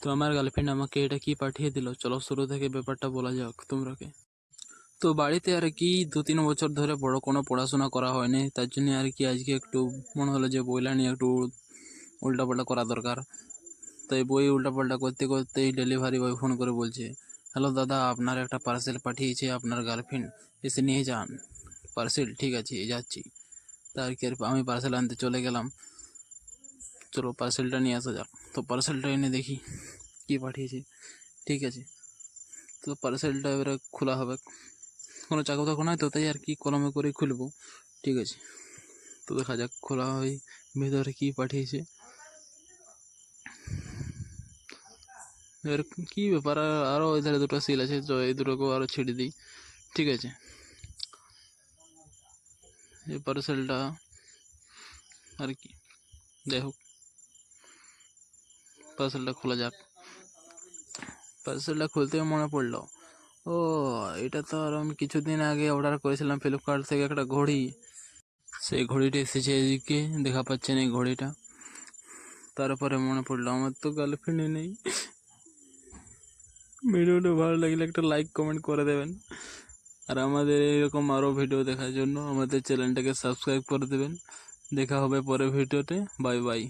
তো আমার গার্লফ্রেন্ড আমাকে এটা কি পাঠিয়ে দিল, চলো শুরু থেকে ব্যাপারটা বলা যাক তোমরাকে। তো বাড়িতে আর কি 2-3 বছর ধরে বড় কোনো পড়াশোনা করা হয়নি, তার জন্য আর কি আজকে একটু মনে হলো যে বইটা নিয়ে একটু উল্টাপাল্টা করা দরকার। তাই বই উল্টাপাল্টা করতে করতেই ডেলিভারি বয় ফোন করে বলছে, হ্যালো দাদা, আপনার একটা পার্সেল পাঠিয়েছে আপনার গার্লফ্রেন্ড, এসে নিয়ে যান পার্সেল। ঠিক আছে, যাচ্ছি। তার কি আর আমি পার্সেল আনতে চলে গেলাম। চলো পার্সেলটা নিয়ে আসা যাক। তো পার্সেলটা এনে দেখি কি পাঠিয়েছে। ঠিক আছে, তো পার্সেলটা এবারে খোলা হবে, কোনো চাকু তাকু নয় তো, তাই আর কি কলমে করে খুলবো। ঠিক আছে, তো দেখা যাক খোলা হয় ভিতরে কি পাঠিয়েছে। এবার কি ব্যাপার, আরও এধারে দুটো সিল আছে, তো এই দুটোকেও আরও ছেড়ে দিই। ঠিক আছে, এই পার্সেলটা আর কি, যাই হোক পার্সেলটা খোলা যাক। পার্সেলটা খুলতে মনে পড়লো, ও এটা তো আর আমি কিছুদিন আগে অর্ডার করেছিলাম ফ্লিপকার্ট থেকে একটা ঘড়ি। সেই ঘড়িটা এসেছে এদিকে, দেখা পাচ্ছেন এই ঘড়িটা। তারপরে মনে পড়লো আমার তো গার্লফ্রেন্ডই নেই। ভিডিওটা ভালো লাগলে একটা লাইক কমেন্ট করে দেবেন, আর আমাদের এরকম আরও ভিডিও দেখার জন্য আমাদের চ্যানেলটাকে সাবস্ক্রাইব করে দেবেন। দেখা হবে পরের ভিডিওতে। Bye bye.